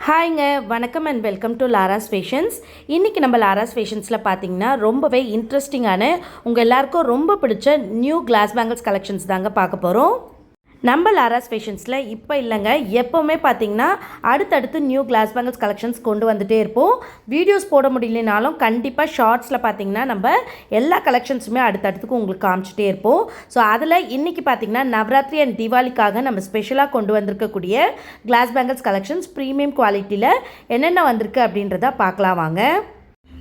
ஹாய்ங்க, வணக்கம் and welcome to Lara's fashions. இன்றைக்கி நம்ம லாராஸ் ஃபேஷன்ஸில் பார்த்தீங்கன்னா ரொம்பவே இன்ட்ரெஸ்டிங்கான உங்கள் எல்லாருக்கும் ரொம்ப பிடிச்ச நியூ கிளாஸ் பேங்கிள்ஸ் கலெக்ஷன்ஸ் தாங்க பார்க்க போகிறோம். நம்ம லாராஸ் ஃபேஷன்ஸில் இப்போ இல்லைங்க, எப்போவுமே பார்த்தீங்கன்னா அடுத்தடுத்து நியூ கிளாஸ் பேங்கிள்ஸ் கலெக்ஷன்ஸ் கொண்டு வந்துகிட்டே இருப்போம். வீடியோஸ் போட முடியலனாலும் கண்டிப்பாக ஷார்ட்ஸில் பார்த்தீங்கன்னா நம்ம எல்லா கலெக்ஷன்ஸுமே அடுத்தடுத்துக்கு உங்களுக்கு காமிச்சிட்டே இருப்போம். ஸோ அதில் இன்றைக்கி பார்த்தீங்கன்னா நவராத்திரி அண்ட் தீபாவளிக்காக நம்ம ஸ்பெஷலாக கொண்டு வந்திருக்கக்கூடிய கிளாஸ் பேங்கிள்ஸ் கலெக்ஷன்ஸ் ப்ரீமியம் குவாலிட்டியில் என்னென்ன வந்திருக்கு அப்படின்றத பார்க்கலாம் வாங்க.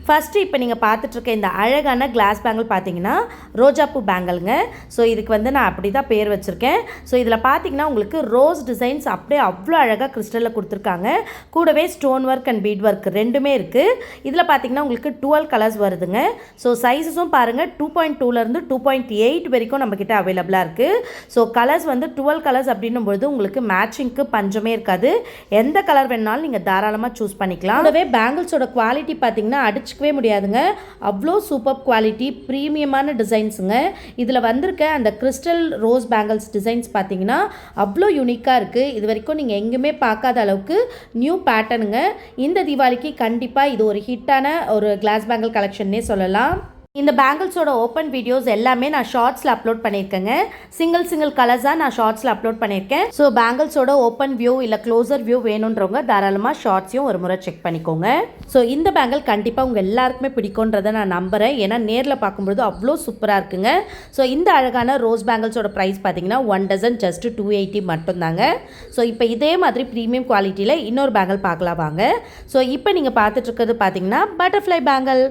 ஃபஸ்ட்டு இப்போ நீங்கள் பார்த்துட்ருக்க இந்த அழகான கிளாஸ் பேங்கிள் பார்த்தீங்கன்னா ரோஜாப்பூ பேங்கிள்ங்க. ஸோ இதுக்கு நான் அப்படி தான் பேர் வச்சுருக்கேன். ஸோ இதில் பார்த்தீங்கன்னா உங்களுக்கு ரோஸ் டிசைன்ஸ் அப்படியே அவ்வளோ அழகாக கிறிஸ்டலில் கொடுத்துருக்காங்க. கூடவே stone work and beat work ரெண்டுமே இருக்குது. இதில் பார்த்தீங்கன்னா உங்களுக்கு 12 கலர்ஸ் வருதுங்க. ஸோ சைஸஸும் பாருங்கள் 2.2லேருந்து 2.8 வரைக்கும் நம்மக்கிட்ட அவைலபிளாக இருக்குது. ஸோ கலர்ஸ் 12 கலர்ஸ் அப்படின்னும்பொழுது உங்களுக்கு மேட்சிங்க்கு பஞ்சமே இருக்காது. எந்த கலர் வேணாலும் நீங்கள் தாராளமாக சூஸ் பண்ணிக்கலாம். கூடவே பேங்கிள்ஸோட குவாலிட்டி பார்த்தீங்கன்னா அடிச்சுக்கவே முடியாதுங்க. அவ்வளோ சூப்பர் குவாலிட்டி ப்ரீமியமான டிசைன்ஸுங்க. இதில் வந்திருக்க அந்த கிறிஸ்டல் ரோஸ் பேங்கிள்ஸ் டிசைன்ஸ் பார்த்தீங்கன்னா அவ்வளோ யூனிக்காக இருக்குது. இது வரைக்கும் நீங்கள் எங்கேயுமே பார்க்காத அளவுக்கு நியூ பேட்டர்னுங்க. இந்த தீபாவளிக்கு கண்டிப்பாக இது ஒரு ஹிட்டான ஒரு கிளாஸ் பேங்கிள் கலெக்ஷன்னே சொல்லலாம். இந்த பேங்கிள்ஸோட ஓப்பன் வீடியோஸ் எல்லாமே நான் ஷார்ட்ஸில் அப்லோட் பண்ணியிருக்கேங்க. சிங்கிள் கலர்ஸாக நான் ஷார்ட்ஸில் அப்லோட் பண்ணியிருக்கேன். ஸோ பேங்கிள்ஸோட ஓப்பன் வியூ இல்லை க்ளோசர் வியூ வேணுன்றவங்க தாராளமாக ஷார்ட்ஸையும் ஒரு முறை செக் பண்ணிக்கோங்க. ஸோ இந்த பேங்கிள் கண்டிப்பாக உங்கள் எல்லாருக்குமே பிடிக்கும்ன்றதை நான் நம்புகிறேன். ஏன்னா நேரில் பார்க்கும்பொழுது அவ்வளோ சூப்பராக இருக்குங்க. ஸோ இந்த அழகான ரோஸ் பேங்கிள்ஸோட ப்ரைஸ் பார்த்தீங்கன்னா 1 டசன் ஜஸ்ட் 280 மட்டும்தாங்க. ஸோ இப்போ இதே மாதிரி ப்ரீமியம் குவாலிட்டியில் இன்னொரு பேங்கிள் பார்க்கலாம் வாங்க. ஸோ இப்போ நீங்கள் பார்த்துட்ருக்கிறது பார்த்தீங்கன்னா பட்டர்ஃப்ளை பேங்கிள்.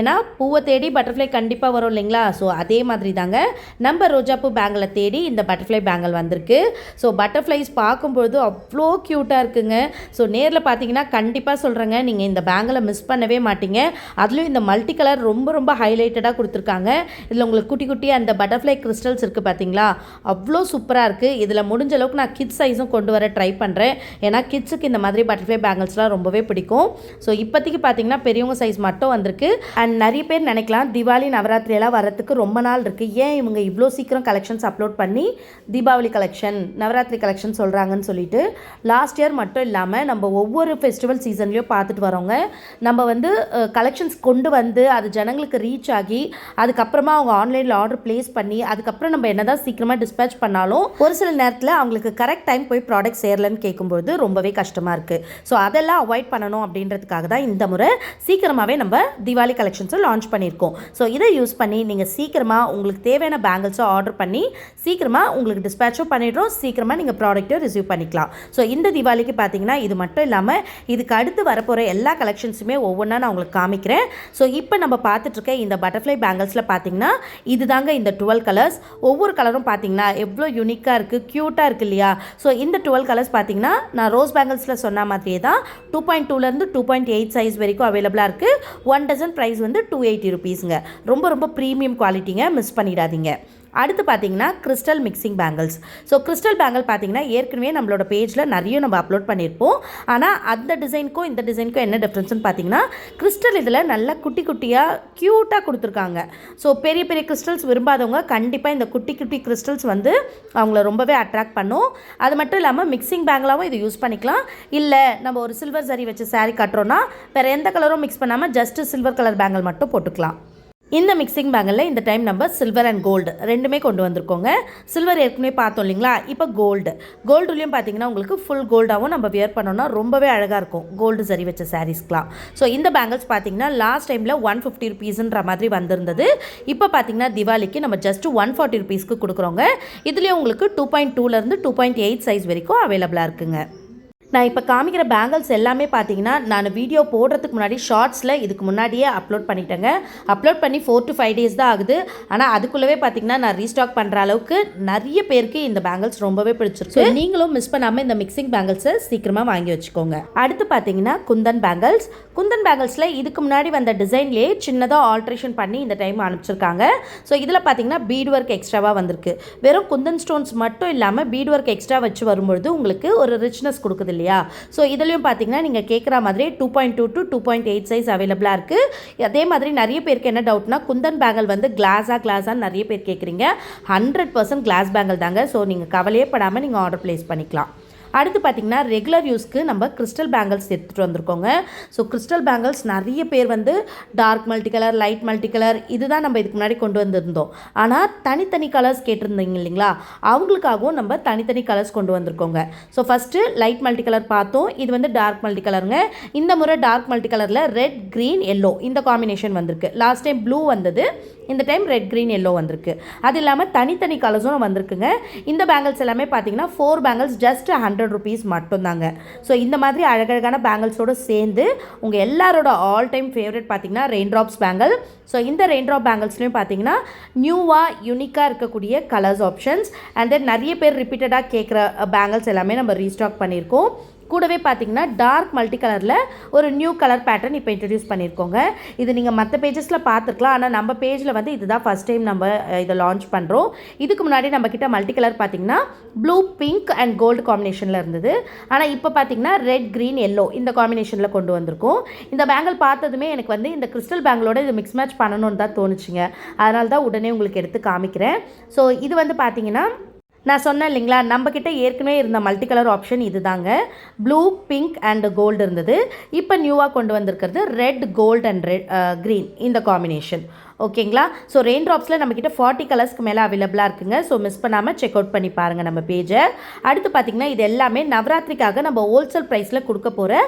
ஏன்னா பூவை தேடி பட்டர்ஃப்ளை கண்டிப்பாக வரும் இல்லைங்களா? ஸோ அதே மாதிரி தாங்க நம்ம ரோஜாப்பூ பேங்கிளை தேடி இந்த பட்டர்ஃப்ளை பேங்கிள் வந்திருக்கு. ஸோ பட்டர்ஃப்ளைஸ் பார்க்கும்பொழுது அவ்வளோ க்யூட்டாக இருக்குங்க. ஸோ நேரில் பார்த்தீங்கன்னா கண்டிப்பாக சொல்கிறேங்க, நீங்கள் இந்த பேங்கிளை மிஸ் பண்ணவே மாட்டீங்க. அதுலேயும் இந்த மல்டி கலர் ரொம்ப ஹைலைட்டடாக கொடுத்துருக்காங்க. இதில் உங்களுக்கு குட்டி குட்டி அந்த பட்டர்ஃப்ளை கிறிஸ்டல்ஸ் இருக்குது பார்த்தீங்களா, அவ்வளோ சூப்பராக இருக்குது. இதில் முடிஞ்ச அளவுக்கு நான் கிட்ஸ் சைஸும் கொண்டு வர ட்ரை பண்ணுறேன். ஏன்னா கிட்ஸுக்கு இந்த மாதிரி பட்டர்ஃப்ளை பேங்கிள்ஸ்லாம் ரொம்பவே பிடிக்கும். ஸோ இப்போதைக்கு பார்த்தீங்கன்னா பெரியவங்க சைஸ் மட்டும் வந்திருக்கு. அண்ட் நிறைய பேர் நினைக்கலாம் தீபாவளி நவராத்திரியெல்லாம் வரத்துக்கு ரொம்ப நாள் இருக்குது, ஏன் இவங்க இவ்வளோ சீக்கிரம் கலெக்ஷன்ஸ் அப்லோட் பண்ணி தீபாவளி கலெக்ஷன் நவராத்திரி கலெக்ஷன் சொல்கிறாங்கன்னு சொல்லிட்டு. லாஸ்ட் இயர் மட்டும் இல்லாமல் நம்ம ஒவ்வொரு ஃபெஸ்டிவல் சீசன்லேயும் பார்த்துட்டு வரோங்க. நம்ம கலெக்ஷன்ஸ் கொண்டு வந்து அது ஜனங்களுக்கு ரீச் ஆகி அதுக்கப்புறமா அவங்க ஆன்லைனில் ஆர்டர் ப்ளேஸ் பண்ணி அதுக்கப்புறம் நம்ம என்ன தான் சீக்கிரமாக டிஸ்பேச் பண்ணாலும் ஒரு சில நேரத்தில் அவங்களுக்கு கரெக்ட் டைம் போய் ப்ராடக்ட் சேரலன்னு கேட்கும்போது ரொம்பவே கஷ்டமாக இருக்குது. ஸோ அதெல்லாம் அவாய்ட் பண்ணணும் அப்படின்றதுக்காக தான் இந்த முறை சீக்கிரமாகவே நம்ம தீபாவளி கலெக்ஷன்ஸை லான்ச் பண்ணியிருக்கோம். ஸோ இதை யூஸ் பண்ணி நீங்கள் சீக்கிரமாக உங்களுக்கு தேவையான பேங்கிள்ஸை ஆர்டர் பண்ணி சீக்கிரமாக உங்களுக்கு டிஸ்பேச்சும் பண்ணிடுறோம். சீக்கிரமாக நீங்கள் ப்ராடக்ட்டை ரிசீவ் பண்ணிக்கலாம். ஸோ இந்த தீபாவளிக்கு பார்த்தீங்கன்னா இது மட்டும் இல்லாமல் இதுக்கு அடுத்து வரப்போகிற எல்லா கலெக்ஷன்ஸுமே ஒவ்வொன்றா நான் உங்களுக்கு காமிக்கிறேன். ஸோ இப்போ நம்ம பார்த்துட்ருக்க இந்த பட்டர்ஃப்ளை பேங்கிள்ஸில் பார்த்தீங்கன்னா இது தாங்க இந்த 12 கலர்ஸ். ஒவ்வொரு கலரும் பார்த்தீங்கன்னா எவ்வளோ யூனிக்காக இருக்குது, க்யூட்டாக இருக்குது இல்லையா? ஸோ இந்த 12 கலர்ஸ் பார்த்தீங்கன்னா நான் ரோஸ் பேங்கிள்ஸில் சொன்ன மாதிரியே தான் 2.2லேருந்து 2.8 சைஸ் வரைக்கும் அவைலபிளாக இருக்குது. 1 டசன் ப்ரைஸ் 280 ருபீஸுங்க. ரொம்ப ப்ரீமியம் குவாலிட்டிங்க, மிஸ் பண்ணிடாதீங்க. அடுத்து பார்த்தீங்கன்னா crystal mixing bangles. So crystal bangle பார்த்தீங்கன்னா ஏற்கனவே நம்மளோட பேஜில் நிறைய நம்ம அப்லோட் பண்ணியிருப்போம். ஆனால் அந்த டிசைனுக்கும் இந்த டிசைனுக்கும் என்ன டிஃப்ரென்ஸ்னு பார்த்தீங்கன்னா கிறிஸ்டல் இதில் நல்லா குட்டி குட்டியாக க்யூட்டாக கொடுத்துருக்காங்க. ஸோ பெரிய கிறிஸ்டல்ஸ் விரும்பாதவங்க கண்டிப்பாக இந்த குட்டி கிறிஸ்டல்ஸ் அவங்கள ரொம்பவே அட்ராக்ட் பண்ணும். அது மட்டும் இல்லாமல் மிக்சிங் பேங்கிளாகவும் இது யூஸ் பண்ணிக்கலாம். இல்லை நம்ம ஒரு சில்வர் சரி வச்சு சாரீ கட்டுறோன்னா வேறு எந்த கலரும் மிக்ஸ் பண்ணாமல் ஜஸ்ட்டு சில்வர் கலர் பேங்கிள் மட்டும் போட்டுக்கலாம். இந்த மிக்சிங் பேங்கிளில் இந்த டைம் நம்ம சில்வர் அண்ட் கோல்டு ரெண்டுமே கொண்டு வந்திருக்கோங்க. சில்வர் ஏற்கனவே பார்த்தோம் இல்லைங்களா, இப்போ கோல்டுலேயும் பார்த்தீங்கன்னா உங்களுக்கு ஃபுல் கோல்டாகவும் நம்ம வியர் பண்ணோன்னா ரொம்பவே அழகாக இருக்கும் கோல்டு சரி வச்ச சாரீஸ்க்கெலாம். ஸோ இந்த பேங்கிள்ஸ் பார்த்தீங்கன்னா லாஸ்ட் டைமில் 150 ருபீஸ்ன்ற மாதிரி வந்திருந்தது. இப்போ பார்த்தீங்கன்னா திவாலிக்கு நம்ம ஜஸ்ட் 140 ருபீஸ்க்கு கொடுக்குறோங்க. இதுலேயும் உங்களுக்கு 2.2லேருந்து 2.8 சைஸ் வரைக்கும் அவைலபிளாக இருக்குங்க. நான் இப்போ காமிக்கிற பேங்கிள்ஸ் எல்லாமே பார்த்தீங்கன்னா நான் வீடியோ போடுறதுக்கு முன்னாடி ஷார்ட்ஸில் இதுக்கு முன்னாடியே அப்லோட் பண்ணிட்டேங்க. அப்லோட் பண்ணி 4 to 5 days தான் ஆகுது. ஆனால் அதுக்குள்ளவே பார்த்தீங்கன்னா நான் ரீஸ்டாக் பண்ணுற அளவுக்கு நிறைய பேருக்கு இந்த பேங்கிள்ஸ் ரொம்பவே பிடிச்சிருக்கு. நீங்களும் மிஸ் பண்ணாமல் இந்த மிக்சிங் பேங்கிள்ஸை சீக்கிரமாக வாங்கி வச்சுக்கோங்க. அடுத்து பார்த்தீங்கன்னா குந்தன் பேங்கிள்ஸில் இதுக்கு முன்னாடி வந்த டிசைன்லேயே சின்னதாக ஆல்ட்ரேஷன் பண்ணி இந்த டைம் அனுப்பிச்சிருக்காங்க. ஸோ இதில் பார்த்தீங்கன்னா பீட் ஒர்க் எக்ஸ்ட்ராவாக வந்திருக்கு. வெறும் குந்தன் ஸ்டோன்ஸ் மட்டும் இல்லாமல் பீட் ஒர்க் எக்ஸ்ட்ரா வச்சு வரும்பொழுது உங்களுக்கு ஒரு ரிச்னஸ் கொடுக்குது இல்லையா? ஸோ இதுலேயும் பார்த்தீங்கன்னா நீங்கள் கேட்குற மாதிரி 2.2 to 2.8 சைஸ் அவைலபிளாக இருக்குது. அதே மாதிரி நிறைய பேருக்கு என்ன டவுட்னா குந்தன் பேங்கிள் கிளாஸான்னு நிறைய பேர் கேட்குறீங்க. 100% கிளாஸ் பேங்கிள் தாங்க. ஸோ நீங்கள் கவலையே படாமல் நீங்கள் ஆர்டர் ப்ளேஸ் பண்ணிக்கலாம். அடுத்து பார்த்திங்கன்னா ரெகுலர் யூஸ்க்கு நம்ம கிறிஸ்டல் பேங்கிள்ஸ் எடுத்துகிட்டு வந்திருக்கோங்க. ஸோ கிறிஸ்டல் பேங்கிள்ஸ் நிறைய பேர் வந்து dark multi colour, light multi colour இதுதான் நம்ம இதுக்கு முன்னாடி கொண்டு வந்திருந்தோம். ஆனால் தனித்தனி கலர்ஸ் கேட்டிருந்தீங்க இல்லைங்களா, அவங்களுக்காகவும் நம்ம தனித்தனி கலர்ஸ் கொண்டு வந்திருக்கோங்க. So first light multi colour பார்த்தோம். இது வந்து டார்க் மல்டி கலருங்க. இந்த முறை டார்க் மல்டி கலரில் ரெட், க்ரீன், எல்லோ இந்த காம்பினேஷன் வந்திருக்கு. லாஸ்ட் டைம் ப்ளூ வந்தது, இந்த டைம் ரெட், க்ரீன், எல்லோ வந்திருக்கு. அது இல்லாமல் தனித்தனி கலர்ஸும் வந்திருக்குங்க. இந்த பேங்கிள்ஸ் எல்லாமே பார்த்தீங்கன்னா 4 பேங்கிள்ஸ் ஜஸ்ட் 100 rupees மட்டும்தாங்க. ஸோ இந்த மாதிரி அழகழகான பேங்கிள்ஸோடு சேர்ந்து உங்கள் எல்லாரோட ஆல் டைம் ஃபேவரட் பார்த்தீங்கன்னா ரெயின் ட்ராப்ஸ் பேங்கிள். ஸோ இந்த ரெயின் ட்ராப் பேங்கிள்ஸ்லையும் பார்த்தீங்கன்னா நியூவாக யூனிக்காக இருக்கக்கூடிய கலர்ஸ் ஆப்ஷன்ஸ் அண்ட் தென் நிறைய பேர் ரிப்பீட்டடாக கேட்குற பேங்கிள்ஸ் எல்லாமே நம்ம ரீஸ்டாக் பண்ணியிருக்கோம். கூடவே பார்த்தீங்கன்னா டார்க் மல்டி கலரில் ஒரு நியூ கலர் பேட்டர்ன் இப்போ இன்ட்ரடியூஸ் பண்ணியிருக்கோங்க. இது நீங்கள் மற்ற பேஜஸில் பார்த்துருக்கலாம். ஆனால் நம்ம பேஜில் வந்து இதுதான் ஃபஸ்ட் டைம் நம்ம இதை லான்ச் பண்ணுறோம். இதுக்கு முன்னாடி நம்மக்கிட்ட மல்டி கலர் பார்த்தீங்கன்னா ப்ளூ, பிங்க் அண்ட் கோல்டு காம்பினேஷனில் இருந்தது. ஆனால் இப்போ பார்த்தீங்கன்னா ரெட், க்ரீன், எல்லோ இந்த காம்பினேஷனில் கொண்டு வந்திருக்கோம். இந்த பேங்கிள் பார்த்ததுமே எனக்கு வந்து இந்த கிறிஸ்டல் பேங்கிளோட இது மிக்ஸ் மேட்ச் பண்ணணும்னு தான் தோணுச்சுங்க. அதனால தான் உடனே உங்களுக்கு எடுத்து காமிக்கிறேன். ஸோ இது வந்து பார்த்தீங்கன்னா நான் சொன்னேன் இல்லைங்களா, நம்மக்கிட்ட ஏற்கனவே இருந்த மல்டி கலர் ஆப்ஷன் இது தாங்க. ப்ளூ, பிங்க் அண்ட் கோல்டு இருந்தது. இப்போ நியூவாக கொண்டு வந்திருக்கிறது ரெட், கோல்டு அண்ட் க்ரீன் இந்த காம்பினேஷன். ஓகேங்களா. ஸோ ரெயின் ட்ராப்ஸில் நம்மக்கிட்ட 40 கலர்ஸ்க்கு மேலே அவைலபிளாக இருக்குங்க. ஸோ மிஸ் பண்ணாமல் செக் அவுட் பண்ணி பாருங்கள் நம்ம பேஜை. அடுத்து பார்த்திங்கன்னா இது எல்லாமே நவராத்திரிக்காக நம்ம ஹோல்சேல் ப்ரைஸில் கொடுக்க போகிற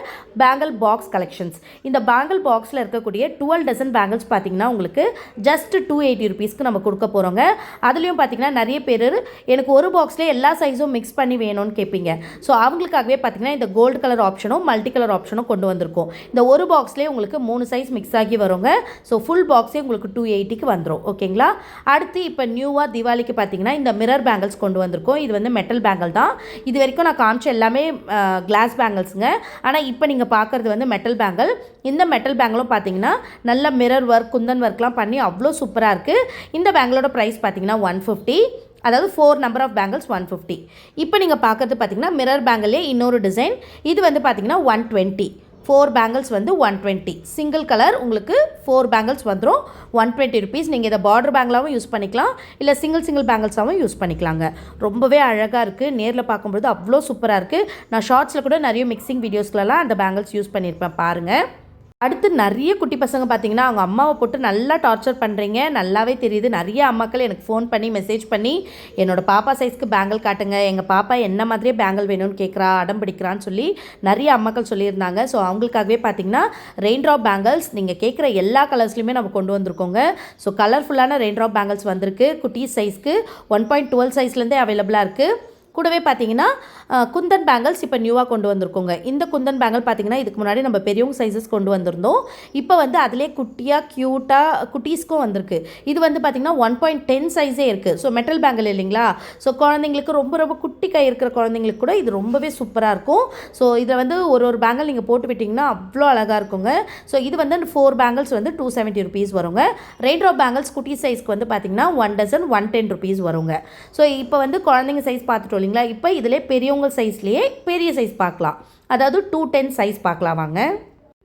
பேங்கிள் பாக்ஸ் கலெக்ஷன்ஸ். இந்த பேங்கிள் பாக்ஸில் இருக்கக்கூடிய 12 டசன் பேங்கிள்ஸ் பார்த்திங்கன்னா உங்களுக்கு ஜஸ்ட் 280 rupeesக்கு நம்ம கொடுக்க போகிறோங்க. அதுலேயும் பார்த்திங்கன்னா நிறைய பேர் எனக்கு ஒரு பாக்ஸ்லேயே எல்லா சைஸும் மிக்ஸ் பண்ணி வேணும்னு கேட்பீங்க. ஸோ அவங்களுக்காகவே பார்த்திங்கன்னா இந்த கோல்டு கலர் ஆப்ஷனும் மல்டி கலர் ஆப்ஷனும் கொண்டு வந்திருக்கோம். இந்த ஒரு பாக்ஸ்லேயே உங்களுக்கு 3 சைஸ் மிக்ஸ் ஆகி வருங்க. ஸோ ஃபுல் பாக்ஸே உங்களுக்கு 280க்கு வந்துடும். ஓகேங்களா. அடுத்து இப்போ நியூவாக தீபாவளிக்கு பார்த்தீங்கன்னா இந்த மிரர் பேங்கிள்ஸ் கொண்டு வந்திருக்கோம். இது வந்து மெட்டல் பேங்கிள் தான். இது வரைக்கும் நான் காமிச்ச எல்லாமே கிளாஸ் பேங்கிள்ஸுங்க. ஆனால் இப்போ நீங்கள் பார்க்குறது வந்து மெட்டல் பேங்கிள். இந்த மெட்டல் பேங்கிளும் பார்த்தீங்கன்னா நல்ல மிரர் ஒர்க், குந்தன் ஒர்க்லாம் பண்ணி அவ்வளோ சூப்பராக இருக்குது. இந்த பேங்கிளோட ப்ரைஸ் பார்த்தீங்கன்னா 150, அதாவது 4 நம்பர் ஆஃப் பேங்கிள்ஸ் 150. இப்போ நீங்கள் பார்க்குறது பார்த்தீங்கன்னா மிரர் பேங்கிள்லே இன்னொரு டிசைன். இது வந்து பார்த்தீங்கன்னா 120. 4 பேங்கிள்ஸ் வந்து 120. சிங்கிள் கலர் உங்களுக்கு 4 பேங்கிள்ஸ் வந்துடும் 120 rupees. நீங்கள் இதை பார்டர் பேங்கிளாகவும் யூஸ் பண்ணிக்கலாம், இல்லை சிங்கிள் பேங்கிள்ஸாகவும் யூஸ் பண்ணிக்கலாங்க. ரொம்பவே அழகாக இருக்குது. நேரில் பார்க்கும்போது அவ்வளோ சூப்பராக இருக்குது. நான் ஷார்ட்ஸில் கூட நிறைய மிக்சிங் வீடியோஸ்லலாம் அந்த பேங்கிள்ஸ் யூஸ் பண்ணியிருப்பேன் பாருங்கள். அடுத்து நிறைய குட்டி பசங்க பார்த்தீங்கன்னா அவங்க அம்மாவை போட்டு நல்லா டார்ச்சர் பண்ணுறீங்க, நல்லாவே தெரியுது. நிறைய அம்மாக்கள் எனக்கு ஃபோன் பண்ணி மெசேஜ் பண்ணி என்னோடய பாப்பா சைஸ்க்கு பேங்கிள் காட்டுங்க, எங்கள் பாப்பா என்ன மாதிரியே பேங்கிள் வேணும்னு கேட்குறா, அடம் பிடிக்கிறான்னு சொல்லி நிறைய அம்மாக்கள் சொல்லியிருந்தாங்க. ஸோ அவங்களுக்காகவே பார்த்தீங்கன்னா ரெயின் ட்ராப் பேங்கிள்ஸ் நீங்கள் கேட்குற எல்லா கலர்ஸ்லையுமே நம்ம கொண்டு வந்திருக்கோங்க. ஸோ கலர்ஃபுல்லான ரெயின் ட்ராப் பேங்கிள்ஸ் வந்திருக்கு. குட்டி சைஸ்க்கு 1.12 சைஸ்லேருந்தே அவைலபிளாக இருக்குது. கூடவே பார்த்தீங்கன்னா குந்தன் பேங்கிள்ஸ் இப்போ நியூவாக கொண்டு வந்திருக்கோங்க. இந்த குந்தன் பேங்கிள் பார்த்தீங்கன்னா இதுக்கு முன்னாடி நம்ம பெரியவங்க சைஸஸ் கொண்டு வந்திருந்தோம். இப்போ வந்து அதிலே குட்டியாக க்யூட்டாக குட்டீஸ்க்கும் வந்திருக்கு. இது வந்து பார்த்திங்கன்னா 1.10 சைஸே இருக்குது. ஸோ மெட்டல் பேங்கிள் இல்லைங்களா. ஸோ குழந்தைங்களுக்கு ரொம்ப குட்டி கை இருக்கிற குழந்தைங்களுக்கு கூட இது ரொம்பவே சூப்பராக இருக்கும். ஸோ இதை வந்து ஒரு பேங்கிள் நீங்கள் போட்டு விட்டிங்கன்னா அவ்வளோ அழகாக இருக்குங்க. ஸோ இது வந்து 4 பேங்கிள்ஸ் வந்து 270 rupees வருங்க. ரெயின் ட்ராப் பேங்கிள்ஸ் குட்டி சைஸ்க்கு வந்து பார்த்திங்கன்னா 1 டசன் 110 rupees வருங்க. ஸோ இப்போ வந்து குழந்தைங்க சைஸ் பார்த்துட்டோம் இல்லைங்களா. இப்போ இதிலே பெரியவங்க சைஸ்லேயே பெரிய சைஸ் பார்க்கலாம், அதாவது 210 சைஸ் பார்க்கலாம் வாங்க.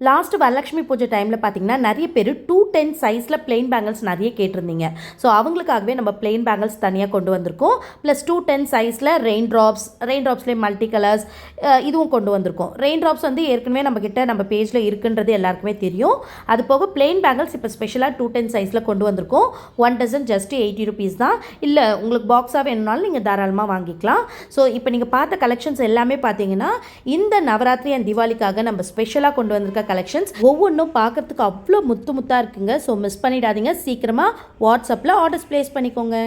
லாஸ்ட் வரலட்சுமி பூஜை டைமில் பார்த்தீங்கன்னா நிறைய பேர் 210 சைஸில் பிளெயின் பேங்கிள்ஸ் நிறைய கேட்டிருந்தீங்க. ஸோ அவங்களுக்காகவே நம்ம பிளெயின் பேங்கிள்ஸ் தனியாக கொண்டு வந்திருக்கோம். ப்ளஸ் 210 சைஸில் ரெயின் ட்ராப்ஸ்லேயே மல்டி கலர்ஸ் இதுவும் கொண்டு வந்திருக்கோம். ரெயின் ட்ராப்ஸ் வந்து ஏற்கனவே நம்ம பேஜில் இருக்குன்றது எல்லாருக்குமே தெரியும். அது போக பிளெயின் பேங்கிள்ஸ் இப்போ ஸ்பெஷலாக 210 சைஸில் கொண்டு வந்திருக்கோம். 1 டசன் ஜஸ்ட் 80 rupees தான். இல்லை உங்களுக்கு பாக்ஸாக வேணும்னாலும் நீங்கள் தாராளமாக வாங்கிக்கலாம். ஸோ இப்போ நீங்கள் பார்த்த கலெக்ஷன்ஸ் எல்லாமே பார்த்தீங்கன்னா இந்த நவராத்திரி அண்ட் தீபாவளிக்காக நம்ம ஸ்பெஷலாக கொண்டு வந்திருக்க கலெக்ஷன்ஸ். ஒவ்வொன்றும் பார்க்கறதுக்கு அவ்வளோ முத்தாக இருக்குங்க. ஸோ மிஸ் பண்ணிடாதீங்க. சீக்கிரமாக வாட்ஸ்அப்பில் ஆர்டர்ஸ் பிளேஸ் பண்ணிக்கோங்க.